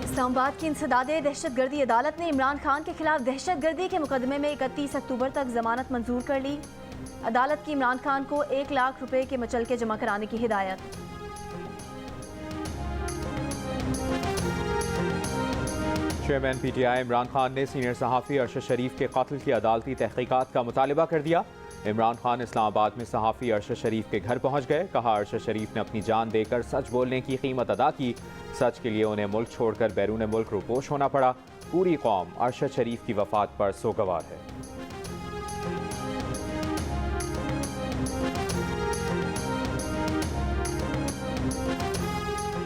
इस्लामाबाद की इंसदादे दहशतगर्दी अदालत ने इमरान खान के खिलाफ दहशतगर्दी के मुकदमे में 31 अक्टूबर तक जमानत मंजूर कर ली। अदालत की इमरान खान को 1 लाख रुपए के मुचलके जमा कराने की हिदायत। चेयरमैन पीटीआई इमरान खान ने सीनियर सहाफ़ी अरशद शरीफ के कत्ल की अदालती तहकीकात का मुतालबा कर दिया। इमरान खान इस्लामाबाद में सहाफ़ी अरशद शरीफ के घर पहुंच गए। कहा, अरशद शरीफ ने अपनी जान देकर सच बोलने की कीमत अदा की। सच के लिए उन्हें मुल्क छोड़कर बैरून मुल्क रुपोश होना पड़ा। पूरी कौम अरशद शरीफ की वफात पर सोगवार है।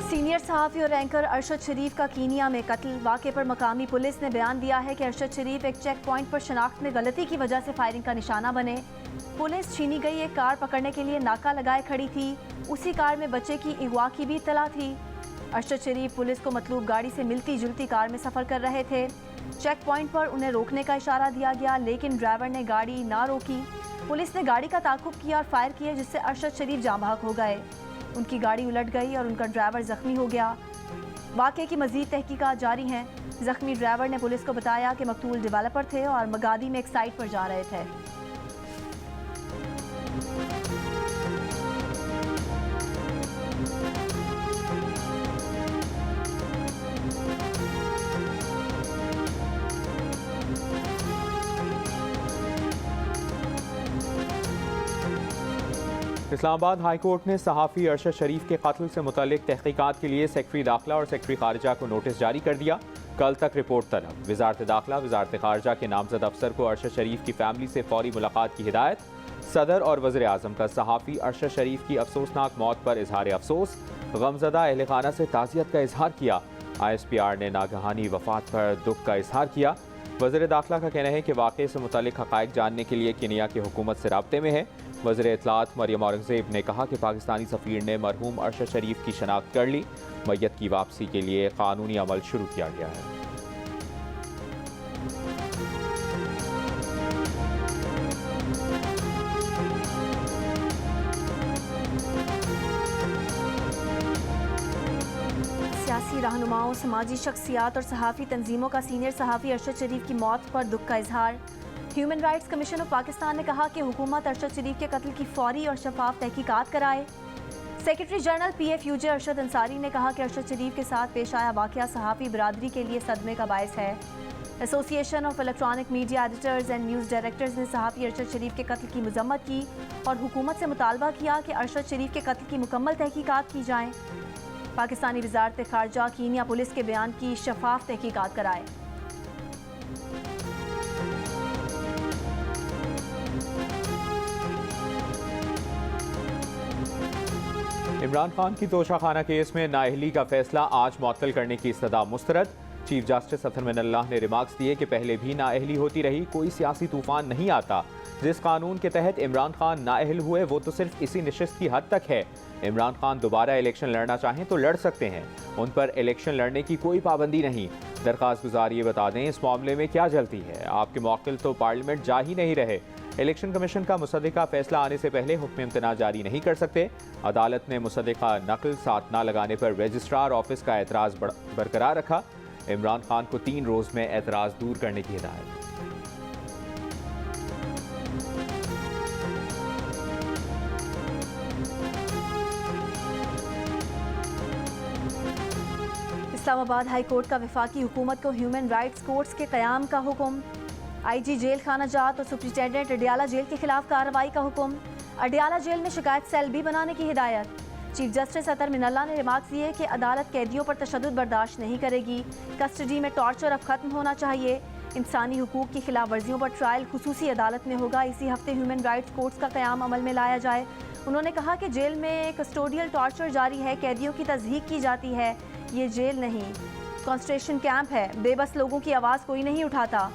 सीनियर सहाफ़ी और एंकर अरशद शरीफ का कीनिया में कत्ल। वाक़े पर मकामी पुलिस ने बयान दिया है कि अरशद शरीफ एक चेक पॉइंट पर शनाख्त में गलती की वजह से फायरिंग का निशाना बने। पुलिस छीनी गई एक कार पकड़ने के लिए नाका लगाए खड़ी थी। उसी कार में बच्चे की अगवा की भी इत्तला थी। अरशद शरीफ पुलिस को मतलूब गाड़ी से मिलती जुलती कार में सफ़र कर रहे थे। चेक पॉइंट पर उन्हें रोकने का इशारा दिया गया, लेकिन ड्राइवर ने गाड़ी ना रोकी। पुलिस ने गाड़ी का ताक़ुब किया और फायर किए, जिससे अरशद शरीफ जाँ बहक हो गए। उनकी गाड़ी उलट गई और उनका ड्राइवर जख्मी हो गया। वाक़े की मज़ीद तहकीकात जारी हैं। जख्मी ड्राइवर ने पुलिस को बताया कि मकतूल डेवलपर थे और मगादी में एक साइट पर जा रहे थे। इस्लामाबाद हाई कोर्ट ने सहाफ़ी अरशद शरीफ के कत्ल से मुतल्लिक तहकीकात के लिए सेक्रेटरी दाखिला और सेक्रेटरी खारजा को नोटिस जारी कर दिया। कल तक रिपोर्ट तलब। वजारत दाखिला वजारत खारजा के नामजद अफसर को अरशद शरीफ की फैमिली से फौरी मुलाकात की हिदायत। सदर और वज़ीर आज़म का सहाफ़ी अरशद शरीफ की अफसोसनाक मौत पर इजहार अफसोस। गमज़दा अहल खाना से ताज़ियत का इजहार किया। ISPR ने नागहानी वफात पर दुख का इजहार किया। वज़ीर दाखिला का कहना है कि वाक़े से मुतल्लिक हक़ाइक़ जानने के लिए केनिया की हुकूमत से राब्ते में है। वज़ीर इत्तलात मरियम औरंगज़ेब ने कहा कि पाकिस्तानी सफ़ीर ने मरहूम अरशद शरीफ की शनाख्त कर ली। मैयत की वापसी के लिए कानूनी अमल शुरू किया गया है। सियासी रहनुमाओं, समाजी शख्सियात और सहाफ़ी तंजीमों का सीनियर सहाफ़ी अरशद शरीफ की मौत पर दुख का इजहार। Human rights commission of Pakistan ने कहा कि हुकूमत अरशद शरीफ के कत्ल की फौरी और शफाफ तहकीकात कराए। Secretary general PFUJ Arshad Ansari ने कहा कि अरशद शरीफ के साथ पेश आया वाक़या सहाफ़ी बरादरी के लिए सदमे का बायस है। Association of electronic media editors and news directors ने सहाफ़ी अरशद शरीफ के कत्ल की मजम्मत की और हुकूमत से मुतालबा किया कि अरशद शरीफ के कत्ल की मुकम्मल तहकीकात की जाएँ। पाकिस्तानी वज़ारत ख़ारजा कीनिया पुलिस के बयान की शफाफ तहकीकात कराए। इमरान खान की तोशाखाना केस में नाअहली का फैसला आज मुअत्तल करने की इस्तदा मुस्तरद। चीफ जस्टिस अतहर मिनल्लाह ने रिमार्क्स दिए कि पहले भी नाअहली होती रही, कोई सियासी तूफान नहीं आता। जिस कानून के तहत इमरान खान नाअहल हुए वो तो सिर्फ इसी नशिस्त की हद तक है। इमरान खान दोबारा इलेक्शन लड़ना चाहें तो लड़ सकते हैं, उन पर इलेक्शन लड़ने की कोई पाबंदी नहीं। दरख्वास्त गुजार ये बता दें इस मामले में क्या जल्दी है, आपके मुवक्किल तो पार्लियामेंट जा ही नहीं रहे। इलेक्शन कमीशन का मुसद्दिका फैसला आने से पहले हुक्म इम्तना जारी नहीं कर सकते। अदालत ने मुसद्दिका नकल साथ न लगाने पर रजिस्ट्रार ऑफिस का एतराज़ बरकरार रखा। इमरान खान को 3 रोज़ में एतराज़ दूर करने की हिदायत। इस्लामाबाद हाई कोर्ट का वफाकी हुकूमत को ह्यूमन राइट्स कोर्ट्स के क़याम का हुक्म। IG जेल खाना जात और सुप्रिटेंडेंट अडियाला जेल के खिलाफ कार्रवाई का हुक्म। अडियाला जेल में शिकायत सेल भी बनाने की हिदायत। चीफ जस्टिस अतहर मिनल्लाह ने रिमार्क्स दिए कि अदालत कैदियों पर तशद्दुद बर्दाश्त नहीं करेगी। कस्टडी में टॉर्चर अब खत्म होना चाहिए। इंसानी हुकूक की खिलाफ वर्जियों पर ट्रायल खुसूसी अदालत में होगा। इसी हफ्ते ह्यूमन राइट्स कोर्ट्स का क़याम अमल में लाया जाए। उन्होंने कहा कि जेल में कस्टोडियल टॉर्चर जारी है, कैदियों की तज़हीक की जाती है। ये जेल नहीं, कॉन्सेंट्रेशन कैंप है। बेबस लोगों की आवाज़ कोई नहीं उठाता।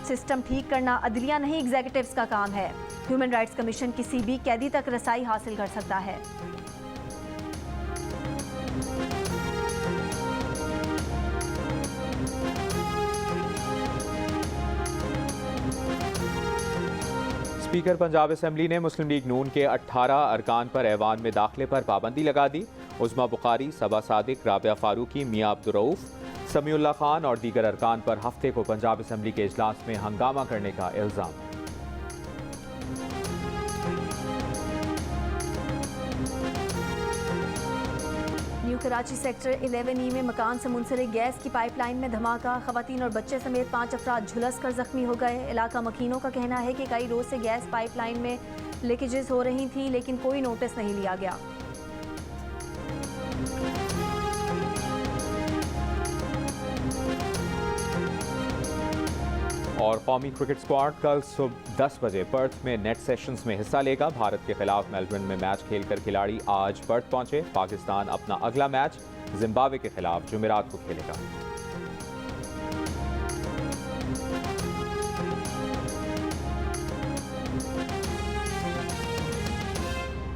सिस्टम ठीक करना अदलिया नहीं एग्जीक्यूटिव्स का काम है। ह्यूमन राइट्स कमीशन किसी भी कैदी तक रसाई हासिल कर सकता है। स्पीकर पंजाब असेंबली ने मुस्लिम लीग नून के 18 अरकान पर ऐवान में दाखिले पर पाबंदी लगा दी। उज़मा बुखारी, सबा सादिक, राबिया फारूकी, मियां अब्दुर्रऊफ, समीउल्लाह खान और दीगर अरकान पर हफ्ते को पंजाब असेंबली के इजलास में हंगामा करने का इल्ज़ाम। न्यू कराची सेक्टर 11E में मकान से मुंसलिक गैस की पाइपलाइन में धमाका, खवातीन और बच्चे समेत 5 अफराद झुलस कर जख्मी हो गए। इलाका मकीनों का कहना है कि कई रोज से गैस पाइपलाइन में लीकेजेस हो रही थी, लेकिन कोई नोटिस नहीं लिया गया। और कौमी क्रिकेट स्क्वाड कल सुबह 10 बजे पर्थ में नेट सेशंस में हिस्सा लेगा। भारत के खिलाफ मेलबर्न में मैच खेलकर खिलाड़ी आज पर्थ पहुंचे। पाकिस्तान अपना अगला मैच जिम्बाब्वे के खिलाफ जुमेरात को खेलेगा।